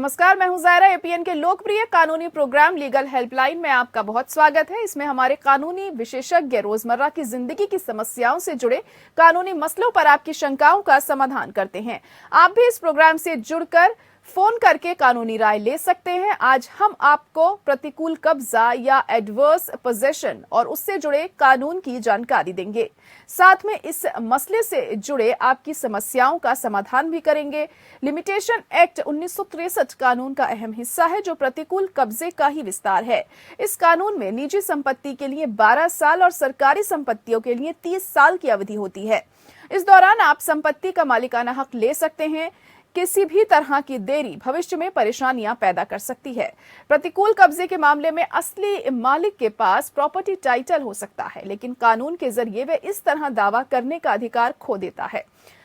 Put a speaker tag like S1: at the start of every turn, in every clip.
S1: नमस्कार, मैं हूं ज़ायरा। एपीएन के लोकप्रिय कानूनी प्रोग्राम लीगल हेल्पलाइन में आपका बहुत स्वागत है। इसमें हमारे कानूनी विशेषज्ञ रोजमर्रा की जिंदगी की समस्याओं से जुड़े कानूनी मसलों पर आपकी शंकाओं का समाधान करते हैं। आप भी इस प्रोग्राम से जुड़कर फोन करके कानूनी राय ले सकते हैं। आज हम आपको प्रतिकूल कब्जा या एडवर्स पोजेशन और उससे जुड़े कानून की जानकारी देंगे। साथ में इस मसले से जुड़े आपकी समस्याओं का समाधान भी करेंगे। लिमिटेशन एक्ट 1963 कानून का अहम हिस्सा है, जो प्रतिकूल कब्जे का ही विस्तार है। इस कानून में निजी संपत्ति के लिए 12 साल और सरकारी संपत्तियों के लिए 30 साल की अवधि होती है। इस दौरान आप संपत्ति का मालिकाना हक ले सकते हैं। किसी भी तरह की देरी भविष्य में परेशानियां पैदा कर सकती है। प्रतिकूल कब्जे के मामले में असली मालिक के पास प्रॉपर्टी टाइटल हो सकता है, लेकिन कानून के जरिए वे इस तरह दावा करने का अधिकार खो देता है।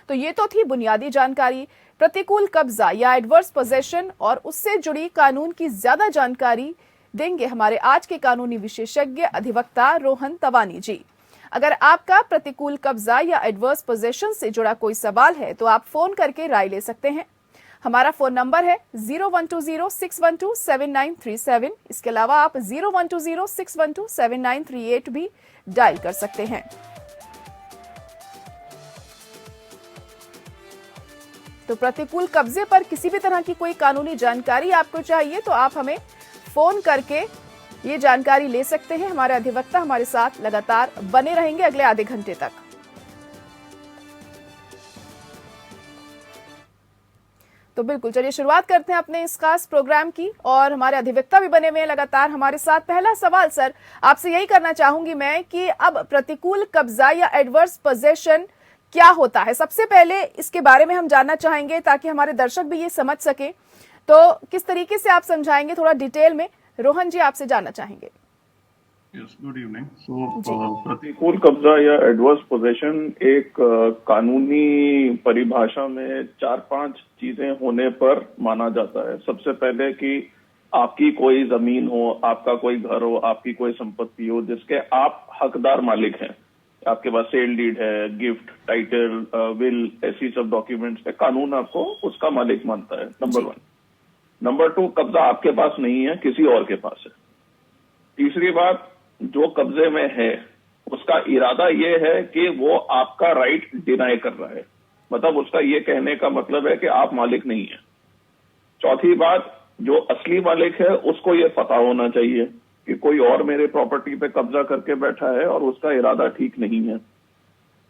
S1: तो ये तो थी बुनियादी जानकारी। प्रतिकूल कब्जा या एडवर्स पोजेशन और उससे जुड़ी कानून की ज्यादा जानकारी देंगे हमारे आज के कानूनी विशेषज्ञ अधिवक्ता रोहन तवानी जी। अगर आपका प्रतिकूल कब्जा या एडवर्स पोजेशन से जुड़ा कोई सवाल है तो आप फोन करके राय ले सकते हैं। हमारा फोन नंबर है 0120-612-7937। इसके अलावा आप 0120-612-7938 भी डायल कर सकते हैं। तो प्रतिकूल कब्जे पर किसी भी तरह की कोई कानूनी जानकारी आपको चाहिए तो आप हमें फोन करके ये जानकारी ले सकते हैं। हमारे अधिवक्ता हमारे साथ लगातार बने रहेंगे अगले आधे घंटे तक। तो बिल्कुल, चलिए शुरुआत करते हैं अपने इस खास प्रोग्राम की, और हमारे अधिवक्ता भी बने हुए हैं लगातार हमारे साथ। पहला सवाल सर आपसे यही करना चाहूंगी मैं कि अब प्रतिकूल कब्जा या एडवर्स पोजेशन क्या होता है। सबसे पहले इसके बारे में हम जानना चाहेंगे ताकि हमारे दर्शक भी ये समझ सके। तो किस तरीके से आप समझाएंगे थोड़ा डिटेल में। रोहन जी आपसे जानना चाहेंगे।
S2: Good evening. प्रतिकूल कब्जा या एडवर्स पोजेशन एक कानूनी परिभाषा में 4-5 चीजें होने पर माना जाता है। सबसे पहले कि आपकी कोई जमीन हो, आपका कोई घर हो, आपकी कोई संपत्ति हो जिसके आप हकदार मालिक हैं। आपके पास सेल डीड है, गिफ्ट, टाइटल, विल, ऐसी सब डॉक्यूमेंट्स है, कानून आपको उसका मालिक मानता है। नंबर 1। नंबर 2, कब्जा आपके पास नहीं है, किसी और के पास है। तीसरी बात, जो कब्जे में है उसका इरादा ये है कि वो आपका राइट डिनाई कर रहा है, मतलब उसका ये कहने का मतलब है कि आप मालिक नहीं है। चौथी बात, जो असली मालिक है उसको ये पता होना चाहिए कि कोई और मेरे प्रॉपर्टी पे कब्जा करके बैठा है और उसका इरादा ठीक नहीं है।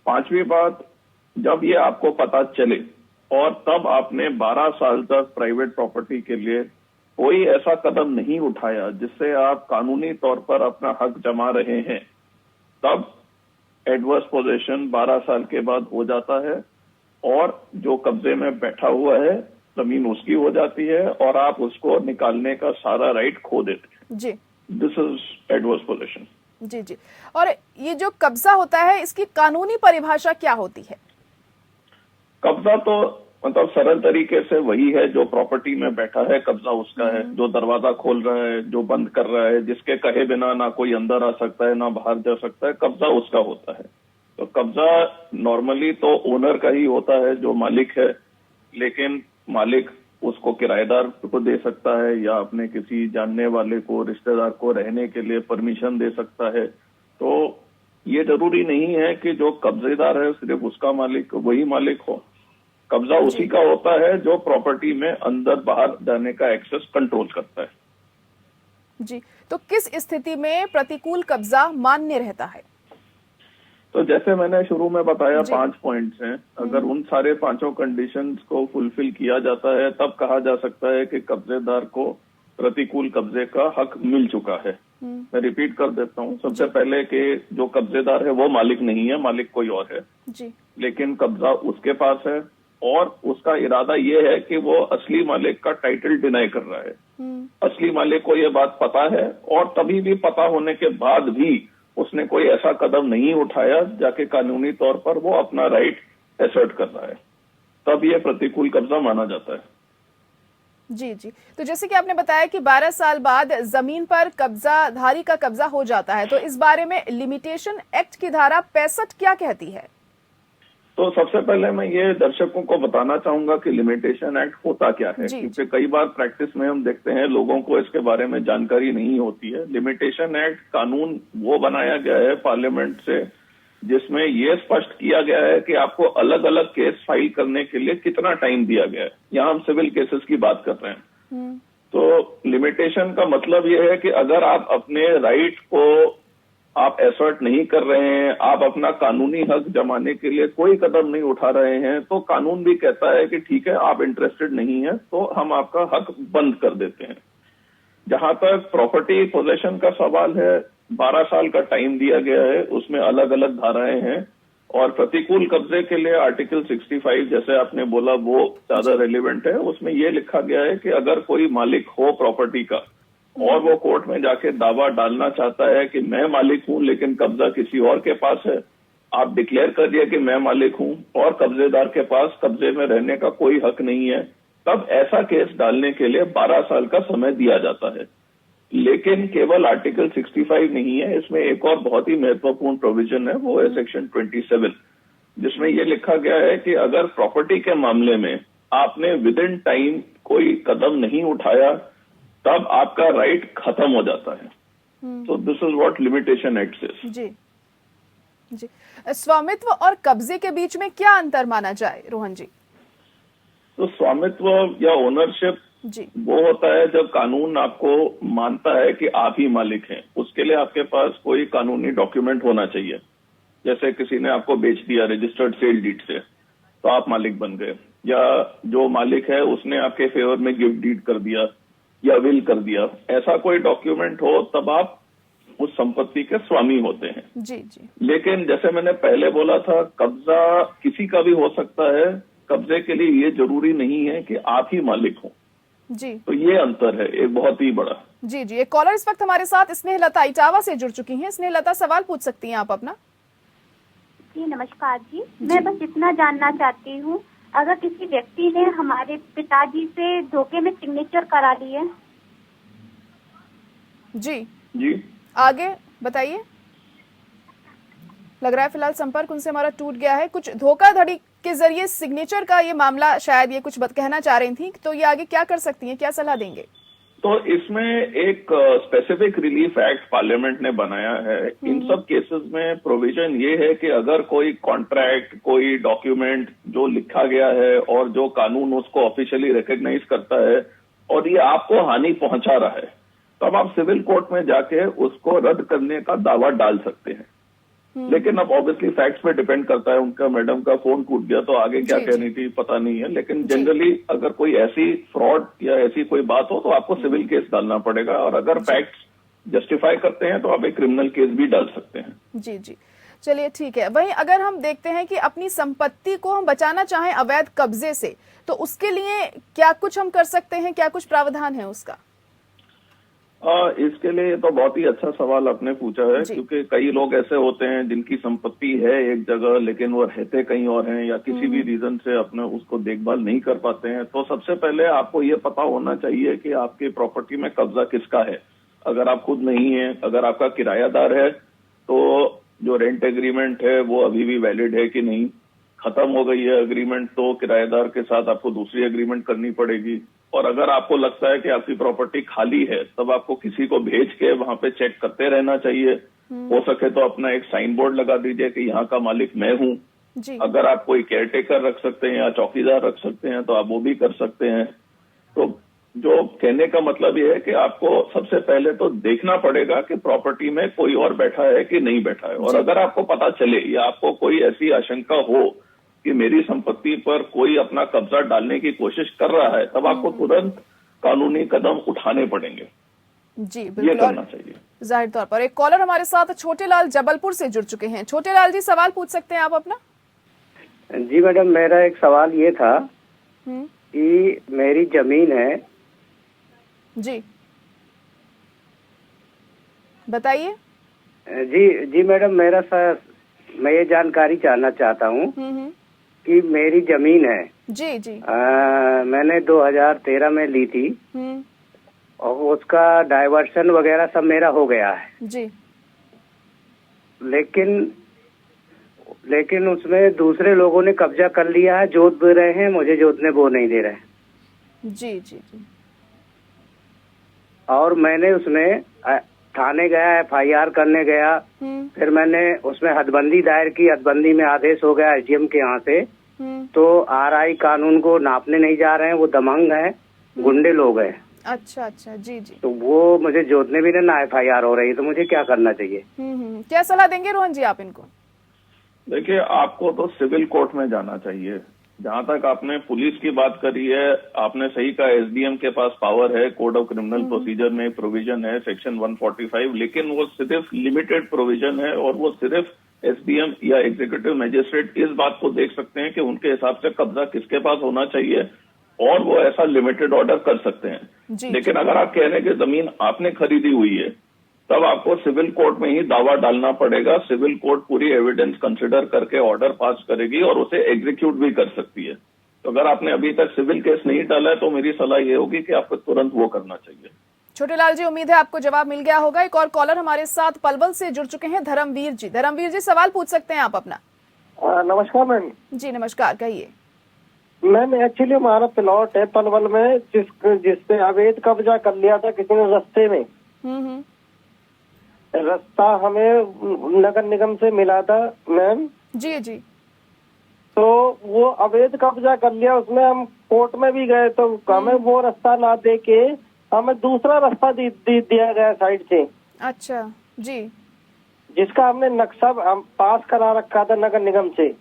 S2: पांचवी बात, जब ये आपको पता चले और तब आपने 12 साल तक प्राइवेट प्रॉपर्टी के लिए कोई ऐसा कदम नहीं उठाया जिससे आप कानूनी तौर पर अपना हक जमा रहे हैं, तब एडवर्स पोजेशन 12 साल के बाद हो जाता है और जो कब्जे में बैठा हुआ है जमीन उसकी हो जाती है और आप उसको निकालने का सारा राइट खो देते हैं जी। This is adverse possession.
S1: जी जी। और ये जो कब्जा होता है इसकी कानूनी परिभाषा क्या होती है?
S2: कब्जा तो मतलब सरल तरीके से वही है जो प्रॉपर्टी में बैठा है, कब्जा उसका है। जो दरवाजा खोल रहा है, जो बंद कर रहा है, जिसके कहे बिना ना कोई अंदर आ सकता है ना बाहर जा सकता है, कब्जा उसका होता है। तो कब्जा नॉर्मली तो ओनर का ही होता है जो मालिक है, लेकिन मालिक उसको किराएदार को दे सकता है या अपने किसी जानने वाले को, रिश्तेदार को रहने के लिए परमिशन दे सकता है। तो ये जरूरी नहीं है कि जो कब्जेदार है सिर्फ उसका मालिक वही मालिक हो। कब्जा उसी का होता है जो प्रॉपर्टी में अंदर बाहर जाने का एक्सेस कंट्रोल करता है।
S1: जी, तो किस स्थिति में प्रतिकूल कब्जा मान्य रहता है?
S2: तो जैसे मैंने शुरू में बताया 5 पॉइंट्स हैं। अगर उन सारे 5 कंडीशंस को फुलफिल किया जाता है तब कहा जा सकता है कि कब्जेदार को प्रतिकूल कब्जे का हक मिल चुका है। मैं रिपीट कर देता हूँ। सबसे पहले कि जो कब्जेदार है वो मालिक नहीं है, मालिक कोई और है जी। लेकिन कब्जा उसके पास है और उसका इरादा ये है कि वो असली मालिक का टाइटल डिनाई कर रहा है। असली मालिक को ये बात पता है और तभी भी पता होने के बाद भी उसने कोई ऐसा कदम नहीं उठाया जाके कानूनी तौर पर वो अपना राइट एसर्ट कर रहा है, तब ये प्रतिकूल कब्जा माना जाता है।
S1: जी जी। तो जैसे कि आपने बताया कि 12 साल बाद जमीन पर कब्जाधारी का कब्जा हो जाता है, तो इस बारे में लिमिटेशन एक्ट की धारा 65 क्या कहती है?
S2: तो सबसे पहले मैं ये दर्शकों को बताना चाहूंगा कि लिमिटेशन एक्ट होता क्या है,
S1: जी,
S2: क्योंकि कई बार प्रैक्टिस में हम देखते हैं लोगों को इसके बारे में जानकारी नहीं होती है। लिमिटेशन एक्ट कानून वो बनाया गया है पार्लियामेंट से जिसमें ये स्पष्ट किया गया है कि आपको अलग अलग केस फाइल करने के लिए कितना टाइम दिया गया है। यहाँ हम सिविल केसेस की बात कर रहे हैं। तो लिमिटेशन का मतलब ये है कि अगर आप अपने राइट को आप एसर्ट नहीं कर रहे हैं, आप अपना कानूनी हक जमाने के लिए कोई कदम नहीं उठा रहे हैं, तो कानून भी कहता है कि ठीक है, आप इंटरेस्टेड नहीं है तो हम आपका हक बंद कर देते हैं। जहां तक प्रॉपर्टी पोजेशन का सवाल है, 12 साल का टाइम दिया गया है, उसमें अलग अलग धाराएं हैं और प्रतिकूल कब्जे के लिए आर्टिकल 65 जैसे आपने बोला वो ज्यादा रेलिवेंट है। उसमें ये लिखा गया है कि अगर कोई मालिक हो प्रॉपर्टी का और वो कोर्ट में जाके दावा डालना चाहता है कि मैं मालिक हूं लेकिन कब्जा किसी और के पास है, आप डिक्लेयर करिए कि मैं मालिक हूं और कब्जेदार के पास कब्जे में रहने का कोई हक नहीं है, तब ऐसा केस डालने के लिए 12 साल का समय दिया जाता है। लेकिन केवल आर्टिकल 65 नहीं है, इसमें एक और बहुत ही महत्वपूर्ण प्रोविजन है, वो है सेक्शन 27, जिसमें ये लिखा गया है कि अगर प्रॉपर्टी के मामले में आपने विद इन टाइम कोई कदम नहीं उठाया तब आपका राइट खत्म हो जाता है। तो this is what limitation act says.
S1: जी जी। स्वामित्व और कब्जे के बीच में क्या अंतर माना जाए रोहन जी?
S2: तो स्वामित्व या ओनरशिप
S1: जी
S2: वो होता है जब कानून आपको मानता है कि आप ही मालिक हैं। उसके लिए आपके पास कोई कानूनी डॉक्यूमेंट होना चाहिए। जैसे किसी ने आपको बेच दिया रजिस्टर्ड सेल डीड से, तो आप मालिक बन गए, या जो मालिक है उसने आपके फेवर में गिफ्ट डीड कर दिया या विल कर दिया, ऐसा कोई डॉक्यूमेंट हो तब आप उस संपत्ति के स्वामी होते हैं।
S1: जी जी।
S2: लेकिन जैसे मैंने पहले बोला था, कब्जा किसी का भी हो सकता है, कब्जे के लिए ये जरूरी नहीं है कि आप ही मालिक हो।
S1: जी
S2: तो ये अंतर है एक बहुत ही बड़ा।
S1: जी जी। एक कॉलर इस वक्त हमारे साथ स्नेहलता इटावा से जुड़ चुकी हैं। स्नेहलता, सवाल पूछ सकती हैं आप अपना।
S3: जी नमस्कार जी, मैं बस इतना जानना चाहती हूँ, अगर किसी व्यक्ति ने हमारे पिताजी से धोखे में सिग्नेचर करा ली है।
S1: जी
S2: जी
S1: आगे बताइए। लग रहा है फिलहाल संपर्क उनसे हमारा टूट गया है। कुछ धोखाधड़ी के जरिए सिग्नेचर का ये मामला, शायद ये कुछ कहना चाह रही थी, तो ये आगे क्या कर सकती हैं, क्या सलाह देंगे?
S2: तो इसमें एक स्पेसिफिक रिलीफ एक्ट पार्लियामेंट ने बनाया है। इन सब केसेस में प्रोविजन ये है कि अगर कोई कॉन्ट्रैक्ट, कोई डॉक्यूमेंट जो लिखा गया है और जो कानून उसको ऑफिशियली रिकॉग्नाइज करता है और ये आपको हानि पहुंचा रहा है, तब आप सिविल कोर्ट में जाके उसको रद्द करने का दावा डाल सकते हैं। लेकिन अब ऑब्वियसली फैक्ट्स पे डिपेंड करता है। उनका मैडम का फोन टूट गया तो आगे क्या कहनी थी पता नहीं है, लेकिन जनरली अगर कोई ऐसी फ्रॉड या ऐसी कोई बात हो तो आपको सिविल केस डालना पड़ेगा, और अगर फैक्ट्स जस्टिफाई करते हैं तो आप एक क्रिमिनल केस भी डाल सकते हैं।
S1: जी जी, चलिए ठीक है। वहीं अगर हम देखते हैं कि अपनी संपत्ति को हम बचाना चाहें अवैध कब्जे से, तो उसके लिए क्या कुछ हम कर सकते हैं, क्या कुछ प्रावधान है उसका?
S2: इसके लिए तो बहुत ही अच्छा सवाल आपने पूछा है, क्योंकि कई लोग ऐसे होते हैं जिनकी संपत्ति है एक जगह लेकिन वो रहते कहीं और हैं, या किसी भी रीजन से अपने उसको देखभाल नहीं कर पाते हैं। तो सबसे पहले आपको ये पता होना चाहिए कि आपकी प्रॉपर्टी में कब्जा किसका है। अगर आप खुद नहीं है, अगर आपका किरायादार है, तो जो रेंट एग्रीमेंट है वो अभी भी वैलिड है कि नहीं, खत्म हो गई है एग्रीमेंट तो किराएदार के साथ आपको दूसरी एग्रीमेंट करनी पड़ेगी। और अगर आपको लगता है कि आपकी प्रॉपर्टी खाली है, तब आपको किसी को भेज के वहां पे चेक करते रहना चाहिए। हो सके तो अपना एक साइन बोर्ड लगा दीजिए कि यहाँ का मालिक मैं हूँ। अगर आप कोई केयरटेकर रख सकते हैं या चौकीदार रख सकते हैं तो आप वो भी कर सकते हैं। तो जो कहने का मतलब ये है कि आपको सबसे पहले तो देखना पड़ेगा कि प्रॉपर्टी में कोई और बैठा है कि नहीं बैठा है। और अगर आपको पता चले या आपको कोई ऐसी आशंका हो कि मेरी संपत्ति पर कोई अपना कब्जा डालने की कोशिश कर रहा है, तब आपको तुरंत कानूनी कदम उठाने पड़ेंगे।
S1: जी बिल्कुल,
S2: ये करना चाहिए
S1: जाहिर तौर पर। एक कॉलर हमारे साथ छोटे लाल जबलपुर से जुड़ चुके हैं। छोटे लाल जी, सवाल पूछ सकते हैं आप अपना।
S4: जी मैडम, मेरा एक सवाल ये था कि मेरी जमीन है।
S1: जी बताइए।
S4: जी मैडम, मैं ये जानकारी जानना चाहता हूँ कि मेरी जमीन है।
S1: जी जी।
S4: मैंने 2013 में ली थी और उसका डाइवर्शन वगैरह सब मेरा हो गया है।
S1: जी।
S4: लेकिन लेकिन उसमें दूसरे लोगों ने कब्जा कर लिया है, जोत दे रहे हैं, मुझे जोतने वो नहीं दे रहे।
S1: जी जी जी।
S4: और मैंने उसमें थाने गया, FIR करने गया, फिर मैंने उसमें हदबंदी दायर की, हदबंदी में आदेश हो गया SDM के यहाँ से। तो RI कानून को नापने नहीं जा रहे हैं, वो दमंग हैं, गुंडे लोग हैं।
S1: अच्छा अच्छा, जी जी।
S4: तो वो मुझे जोतने भी ना FIR हो रही है, तो मुझे क्या करना चाहिए?
S1: क्या सलाह देंगे रोहन जी आप इनको?
S2: देखिए, आपको तो सिविल कोर्ट में जाना चाहिए। जहां तक आपने पुलिस की बात करी है, आपने सही कहा, SDM के पास पावर है, कोड ऑफ क्रिमिनल प्रोसीजर में प्रोविजन है सेक्शन 145, लेकिन वो सिर्फ लिमिटेड प्रोविजन है और वो सिर्फ SDM या एग्जीक्यूटिव मजिस्ट्रेट इस बात को देख सकते हैं कि उनके हिसाब से कब्जा किसके पास होना चाहिए और वो ऐसा लिमिटेड ऑर्डर कर सकते हैं। लेकिन अगर आप कह रहे हैं कि जमीन आपने खरीदी हुई है, तब आपको सिविल कोर्ट में ही दावा डालना पड़ेगा। सिविल कोर्ट पूरी एविडेंस कंसिडर करके ऑर्डर पास करेगी और उसे एग्जीक्यूट भी कर सकती है। तो अगर आपने अभी तक सिविल केस नहीं डाला है तो मेरी सलाह ये होगी कि आपको तुरंत वो करना चाहिए।
S1: छोटेलाल जी, उम्मीद है आपको जवाब मिल गया होगा। एक और कॉलर हमारे साथ पलवल से जुड़ चुके हैं, धर्मवीर जी। धर्मवीर जी, सवाल पूछ सकते हैं आप अपना।
S5: नमस्कार मैम।
S1: जी नमस्कार, कहिए।
S5: मैम एक्चुअली हमारा प्लॉट है पलवल में, जिसपे अवैध कब्जा कर लिया था किसी ने रास्ते में। रास्ता हमें नगर निगम से मिला था मैम।
S1: जी जी।
S5: तो वो अवैध कब्जा कर लिया, उसमें हम कोर्ट में भी गए तो हमें वो रास्ता ना दे के हमें दूसरा रास्ता दिया गया साइड से।
S1: अच्छा जी।
S5: जिसका हमने नक्शा पास करा रखा था नगर निगम से।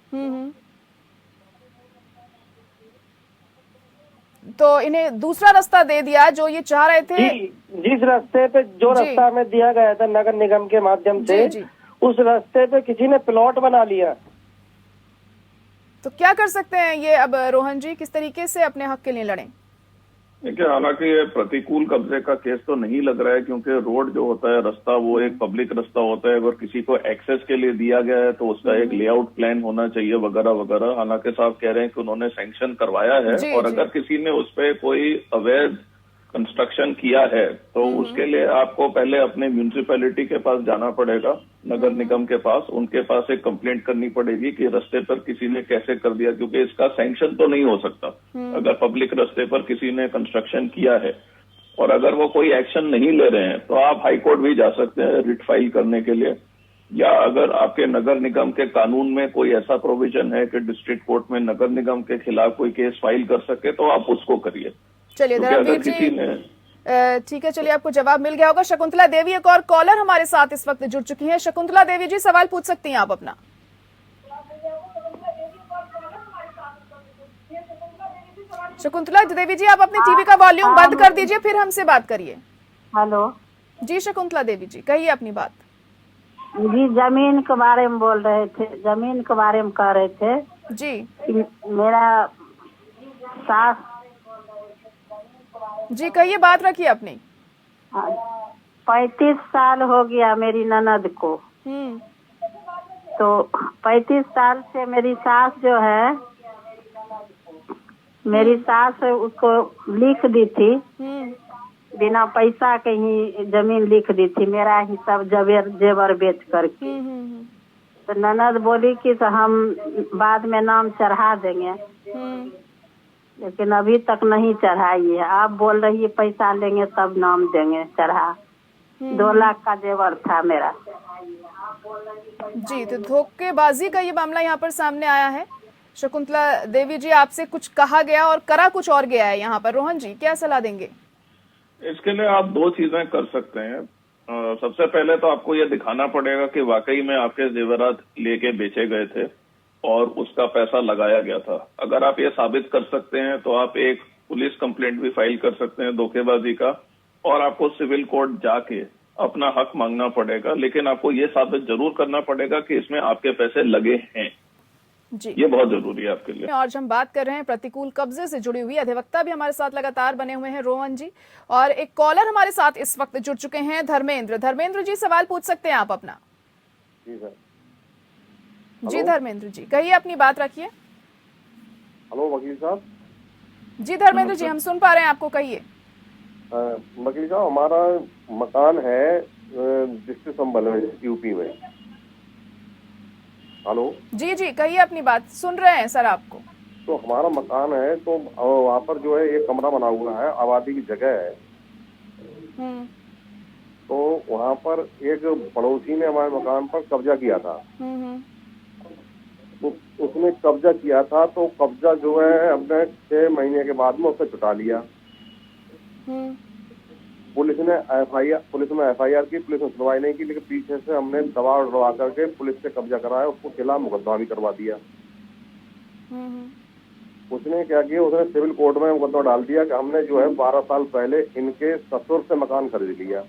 S1: तो इन्हें दूसरा रास्ता दे दिया जो ये चाह रहे थे।
S5: जिस रास्ते पे जो रास्ता हमें दिया गया था नगर निगम के माध्यम से, उस रास्ते पे किसी ने प्लॉट बना लिया।
S1: तो क्या कर सकते हैं ये अब रोहन जी, किस तरीके से अपने हक के लिए लड़ें?
S2: देखिए, हालांकि ये प्रतिकूल कब्जे का केस तो नहीं लग रहा है, क्योंकि रोड जो होता है, रास्ता, वो एक पब्लिक रास्ता होता है। अगर किसी को एक्सेस के लिए दिया गया है तो उसका एक लेआउट प्लान होना चाहिए वगैरह वगैरह। हालांकि साहब कह रहे हैं कि उन्होंने सैंक्शन करवाया है और अगर किसी ने उस पर कोई अवैध कंस्ट्रक्शन किया है तो उसके लिए आपको पहले अपने म्यूनिसिपैलिटी के पास जाना पड़ेगा, नगर निगम के पास। उनके पास एक कंप्लेंट करनी पड़ेगी कि रास्ते पर किसी ने कैसे कर दिया, क्योंकि इसका सैंक्शन तो नहीं हो सकता अगर पब्लिक रास्ते पर किसी ने कंस्ट्रक्शन किया है। और अगर वो कोई एक्शन नहीं ले रहे हैं तो आप हाई कोर्ट भी जा सकते हैं रिट फाइल करने के लिए, या अगर आपके नगर निगम के कानून में कोई ऐसा प्रोविजन है कि डिस्ट्रिक्ट कोर्ट में नगर निगम के खिलाफ कोई केस फाइल कर सके तो आप उसको करिए।
S1: चलिए धर्मवीर जी, ठीक है, चलिए आपको जवाब मिल गया होगा। शकुंतला देवी एक और कॉलर हमारे साथ इस वक्त जुड़ चुकी हैं। शकुंतला देवी जी, सवाल पूछ सकती हैं आप अपना। शकुंतला देवी जी, आप अपने टीवी का वॉल्यूम बंद कर दीजिए, फिर हमसे बात करिए।
S6: हेलो
S1: जी शकुंतला देवी जी, कहिए अपनी बात।
S6: जी, जमीन के बारे में बोल रहे थे, जमीन के बारे में कह रहे थे
S1: जी।
S6: मेरा सास।
S1: जी कहिए, बात रखिए अपनी।
S6: 35 साल हो गया मेरी ननद को। तो 35 साल से मेरी सास जो है, मेरी सास उसको लिख दी थी, बिना पैसा के ही जमीन लिख दी थी, मेरा ही सब जेवर बेच करके। तो ननद बोली कि तो हम बाद में नाम चढ़ा देंगे, लेकिन अभी तक नहीं चढ़ाई है। आप बोल रही है पैसा लेंगे तब नाम देंगे चढ़ा। 2 लाख का जेवर था मेरा।
S1: जी, तो धोखेबाजी का ये मामला यहाँ पर सामने आया है। शकुंतला देवी जी, आपसे कुछ कहा गया और करा कुछ और गया है यहाँ पर। रोहन जी, क्या सलाह देंगे?
S2: इसके लिए आप 2 चीजें कर सकते हैं। सबसे पहले तो आपको ये दिखाना पड़ेगा कि वाकई में आपके जेवरात लेके बेचे गए थे और उसका पैसा लगाया गया था। अगर आप ये साबित कर सकते हैं तो आप एक पुलिस कंप्लेंट भी फाइल कर सकते हैं धोखेबाजी का, और आपको सिविल कोर्ट जाके अपना हक मांगना पड़ेगा। लेकिन आपको ये साबित जरूर करना पड़ेगा कि इसमें आपके पैसे लगे हैं
S1: जी।
S2: ये बहुत जरूरी है आपके लिए।
S1: और हम बात कर रहे हैं प्रतिकूल कब्जे से जुड़ी हुई, अधिवक्ता भी हमारे साथ लगातार बने हुए हैं रोहन जी, और एक कॉलर हमारे साथ इस वक्त जुड़ चुके हैं, धर्मेंद्र। धर्मेंद्र जी, सवाल पूछ सकते हैं आप अपना।
S5: जी सर।
S1: जी धर्मेंद्र जी, कहिए, अपनी बात रखिए।
S5: हेलो वकील साहब।
S1: जी धर्मेंद्र जी, हम सुन पा रहे हैं आपको, कहिए।
S5: वकील साहब, हमारा मकान है डिस्ट्रिक्ट संभल में, यूपी में।
S7: हेलो
S1: जी जी, कहिए अपनी बात, सुन रहे हैं सर आपको।
S7: तो हमारा मकान है, तो वहाँ पर जो है एक कमरा बना हुआ है, आबादी की जगह है। तो वहाँ पर एक पड़ोसी ने हमारे मकान पर कब्जा किया था। तो उसने कब्जा किया था, तो कब्जा जो है हमने 6 महीने के बाद में उसे छुटा लिया। पुलिस में एफआईआर की, पुलिस ने सुनवाई नहीं की, लेकिन पीछे से हमने दबाव डलवा करके पुलिस से कब्जा कराया, उसको खिलाफ मुकदमा भी करवा दिया। उसने क्या किया, उसने सिविल कोर्ट में मुकदमा डाल दिया कि हमने जो है 12 साल पहले इनके ससुर से मकान खरीद लिया,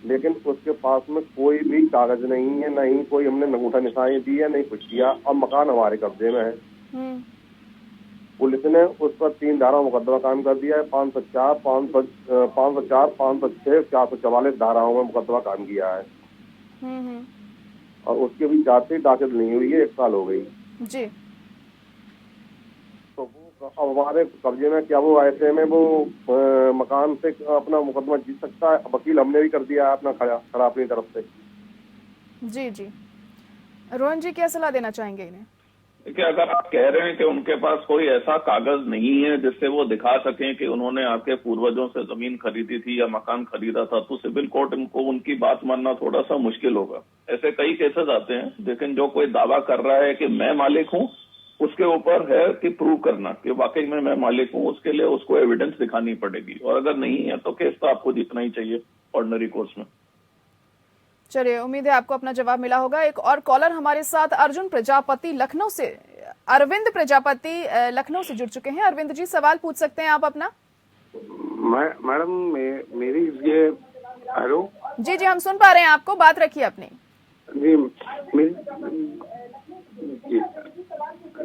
S7: लेकिन उसके पास में कोई भी कागज नहीं है, नहीं कोई हमने अंगूठा निशानी दी है, नहीं कुछ किया। अब मकान हमारे कब्जे में है। पुलिस ने उस पर 3 धारा मुकदमा कायम कर दिया है, 504, 506, 444 धाराओं में मुकदमा कायम किया है। और उसके भी जांच दाखिल नहीं हुई है, 1 साल हो गई
S1: जी।
S7: तो वो अब हमारे कब्जे में, क्या वो ऐसे में वो मकान से अपना मुकदमा जीत सकता है? वकील हमने भी कर दिया है अपना खड़ा अपनी तरफ से।
S1: जी जी, रोहन जी क्या सलाह देना चाहेंगे इन्हें?
S2: देखिए, अगर आप कह रहे हैं कि उनके पास कोई ऐसा कागज नहीं है जिससे वो दिखा सकें कि उन्होंने आपके पूर्वजों से जमीन खरीदी थी या मकान खरीदा था, तो सिविल कोर्ट को उनकी बात मानना थोड़ा सा मुश्किल होगा। ऐसे कई केसेस आते हैं, लेकिन जो कोई दावा कर रहा है कि मैं मालिक हूं, उसके ऊपर है कि प्रूव करना कि वाकई में मैं मालिक हूं। उसके लिए उसको एविडेंस दिखानी पड़ेगी, और अगर नहीं है तो केस तो आपको जीतना ही चाहिए ऑर्डिनरी कोर्स में।
S1: चलिए, उम्मीद है आपको अपना जवाब मिला होगा। एक और कॉलर हमारे साथ अर्जुन प्रजापति लखनऊ से, अरविंद प्रजापति लखनऊ से जुड़ चुके हैं। अरविंद जी, सवाल पूछ सकते हैं आप अपना।
S8: मैडम मेरी ये, हेलो
S1: जी जी, हम सुन पा रहे हैं आपको, बात रखिए अपनी।
S8: जी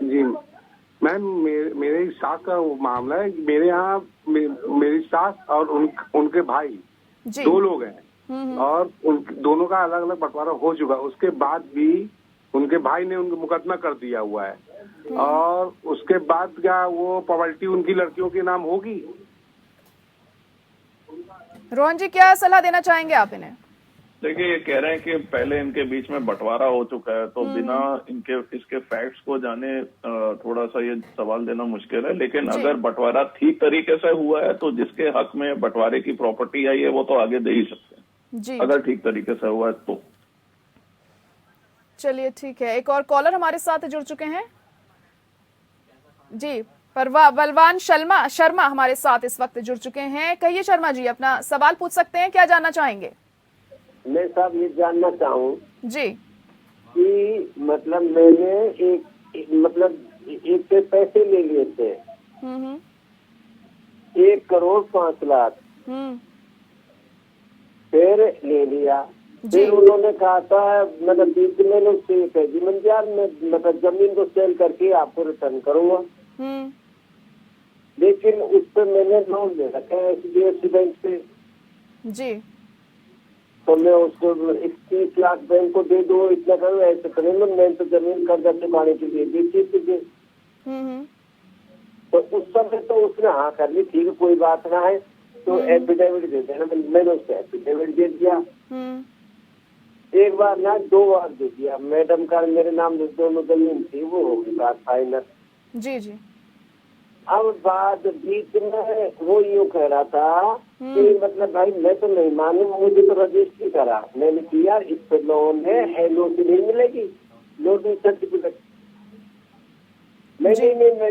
S8: जी मैम, मेरे सास का वो मामला है। मेरे यहाँ मेरी सास और उनके भाई 2 लोग हैं, और उन दोनों का अलग अलग बंटवारा हो चुका। उसके बाद भी उनके भाई ने उनको मुकदमा कर दिया हुआ है, और उसके बाद क्या वो प्रॉपर्टी उनकी लड़कियों के नाम होगी?
S1: रोहन जी, क्या सलाह देना चाहेंगे आप इन्हें?
S2: देखिए, ये कह रहे हैं कि पहले इनके बीच में बंटवारा हो चुका है, तो बिना इसके फैक्ट्स को जाने थोड़ा सा ये सवाल देना मुश्किल है। लेकिन अगर बंटवारा ठीक तरीके से हुआ है तो जिसके हक में बंटवारे की प्रॉपर्टी आई है वो तो आगे दे ही सकते हैं जी, अगर ठीक तरीके से हुआ है तो।
S1: चलिए ठीक है, एक और कॉलर हमारे साथ जुड़ चुके हैं जी। बलवान शर्मा हमारे साथ इस वक्त जुड़ चुके हैं। कहिए शर्मा जी, अपना सवाल पूछ सकते हैं, क्या जानना चाहेंगे?
S9: मैं साहब ये जानना चाहूँ
S1: जी
S9: कि मतलब मैंने एक से पैसे ले लिए थे 1 करोड़ 5 लाख, फिर ले लिया। फिर उन्होंने कहा था मतलब 20 महीने उससे जिम्मेदार में मतलब जमीन को सेल करके आपको रिटर्न करूंगा। लेकिन उस पर मैंने लोन ले रखा है HDFC बैंक से
S1: जी,
S9: तो मैं उसको 31 लाख बैंक को दे दूँ, इतना करूँ, ऐसे करेंगे। मैं तो जमीन कर्जा चुकाने के लिए बेची थी। तो उस समय तो उसने हाँ कर ली, ठीक है कोई बात ना है, तो एफिडेविट दे देना। मैंने उसको एफिडेविट दे दिया, 1 बार ना 2 बार दे दिया। मैडम का मेरे नाम जो दोनों जमीन थी वो हो गई बात फाइनल।
S1: जी जी।
S9: अब बाद बीच में वो यूँ कह रहा था कि मतलब भाई मैं तो नहीं मानू, मुझे तो रजिस्ट्री करा। मैंने किया, इस पर लोन है, LOC नहीं मिलेगी, लोडिंग सर्टिफिकेट मैं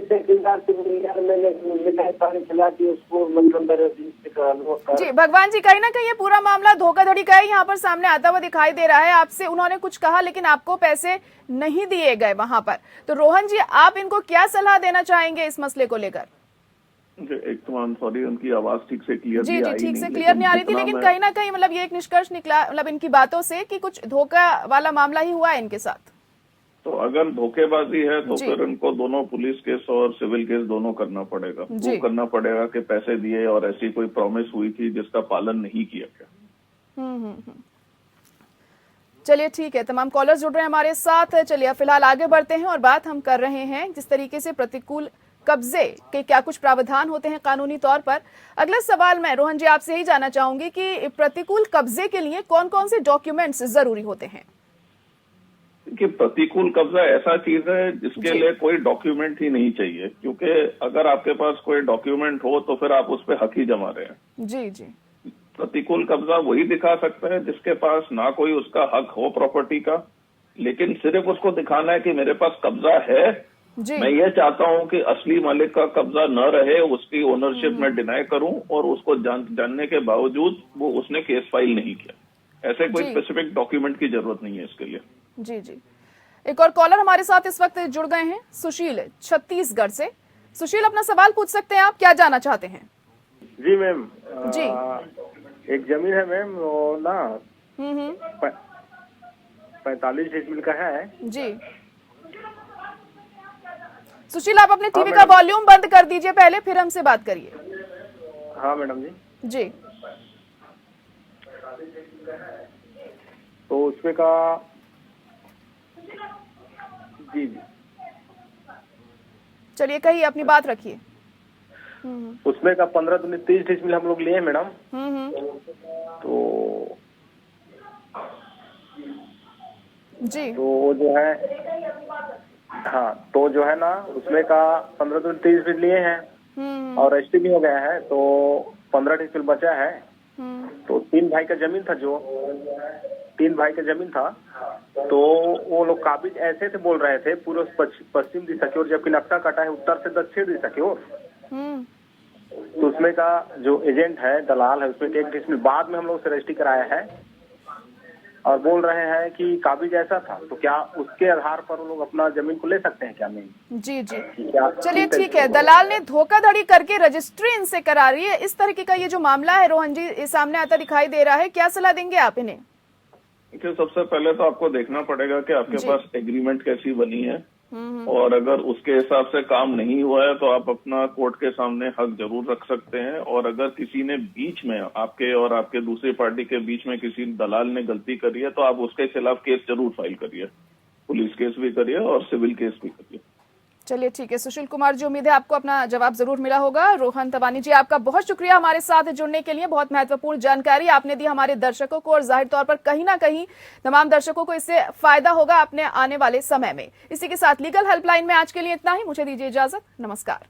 S9: तहसीलदार से मिला, मैंने मिठाई पानी खिला के उसको मतलब रजिस्ट्री करा लूँ।
S1: जी भगवान जी, कहीं ना कहीं ये पूरा मामला धोखाधड़ी का ही यहाँ पर सामने आता हुआ दिखाई दे रहा है। आपसे उन्होंने कुछ कहा लेकिन आपको पैसे नहीं दिए गए वहां पर। तो रोहन जी, आप इनको क्या सलाह देना चाहेंगे इस मसले को लेकर?
S2: एक तो सॉरी, उनकी आवाज ठीक से क्लियर
S1: जी जी, ठीक से क्लियर नहीं आ रही थी, लेकिन कहीं ना कहीं मतलब ये एक निष्कर्ष निकला मतलब इनकी बातों से कि कुछ धोखा वाला मामला ही हुआ है इनके साथ। तो
S2: अगर धोखेबाजी है तो फिर इनको दोनों पुलिस केस और सिविल केस दोनों करना पड़ेगा। वो करना पड़ेगा कि पैसे दिए और ऐसी कोई प्रॉमिस हुई थी जिसका पालन नहीं किया गया।
S1: चलिए ठीक है, तमाम कॉलर्स जुड़ रहे हैं हमारे साथ। चलिए फिलहाल आगे बढ़ते हैं और बात हम कर रहे हैं जिस तरीके से प्रतिकूल कब्जे के क्या कुछ प्रावधान होते हैं कानूनी तौर पर। अगला सवाल मैं रोहन जी आपसे ही जानना चाहूंगी कि प्रतिकूल कब्जे के लिए कौन कौन से डॉक्यूमेंट्स जरूरी होते हैं?
S2: कि प्रतिकूल कब्जा ऐसा चीज है जिसके लिए कोई डॉक्यूमेंट ही नहीं चाहिए, क्योंकि अगर आपके पास कोई डॉक्यूमेंट हो तो फिर आप उस पर हक ही जमा रहे हैं।
S1: जी जी।
S2: प्रतिकूल कब्जा वही दिखा सकता है जिसके पास ना कोई उसका हक हो प्रॉपर्टी का, लेकिन सिर्फ उसको दिखाना है कि मेरे पास कब्जा है। मैं ये चाहता हूं कि असली मालिक का कब्जा न रहे, उसकी ओनरशिप में डिनाई करूं और उसको जानने के बावजूद वो उसने केस फाइल नहीं किया। ऐसे कोई स्पेसिफिक डॉक्यूमेंट की जरूरत नहीं है इसके लिए।
S1: जी जी। एक और कॉलर हमारे साथ इस वक्त जुड़ गए हैं, सुशील छत्तीसगढ़ से। सुशील, अपना सवाल पूछ सकते हैं आप, क्या जानना चाहते हैं?
S10: जी मैम।
S1: जी।
S10: एक जमीन है मैम, वो ना 45 डिसमिल का है।
S1: जी। सुशील, आप अपने टीवी का वॉल्यूम बंद कर दीजिए पहले, फिर हमसे बात करिए।
S10: हाँ मैडम जी।
S1: जी।
S10: तो उसमें का जी
S1: चलिए, कहिए, अपनी बात रखिए।
S10: उसमें का 15 दूनी 30 डिसमिल हम लोग लिए मैडम। तो
S1: जी।
S10: तो जो है, हाँ, तो जो है ना उसमें का 15 दूनी 30 डिसमिल लिए हैं और रजिस्ट्री भी हो गया है, तो 15 डिसमिल बचा है। तो 3 भाई का जमीन था, जो 3 भाई का जमीन था, तो वो लोग काबिज ऐसे से बोल रहे थे पूर्व पश्चिम दिशा की ओर, जबकि नक्शा कटा है उत्तर से दक्षिण दिशा की ओर। तो उसमें का जो एजेंट है, दलाल है, उसमें 1 डिसमिल बाद में हम लोग से रजिस्ट्री कराया है और बोल रहे हैं कि काबिज ऐसा था। तो क्या उसके आधार पर वो लोग अपना जमीन को ले सकते हैं क्या? नहीं।
S1: जी जी। चलिए ठीक है, दलाल ने धोखाधड़ी करके रजिस्ट्री इनसे करा रही है, इस तरीके का ये जो मामला है रोहन जी सामने आता दिखाई दे रहा है, क्या सलाह देंगे आप इन्हें?
S2: देखिए, सबसे पहले तो आपको देखना पड़ेगा कि आपके पास एग्रीमेंट कैसी बनी है, और अगर उसके हिसाब से काम नहीं हुआ है तो आप अपना कोर्ट के सामने हक जरूर रख सकते हैं। और अगर किसी ने बीच में आपके और आपके दूसरी पार्टी के बीच में किसी दलाल ने गलती करी है तो आप उसके खिलाफ केस जरूर फाइल करिए, पुलिस केस भी करिए और सिविल केस भी करिए।
S1: चलिए ठीक है सुशील कुमार जी, उम्मीद है आपको अपना जवाब जरूर मिला होगा। रोहन तवानी जी, आपका बहुत शुक्रिया हमारे साथ जुड़ने के लिए, बहुत महत्वपूर्ण जानकारी आपने दी हमारे दर्शकों को, और जाहिर तौर पर कहीं ना कहीं तमाम दर्शकों को इससे फायदा होगा अपने आने वाले समय में। इसी के साथ लीगल हेल्पलाइन में आज के लिए इतना ही, मुझे दीजिए इजाजत, नमस्कार।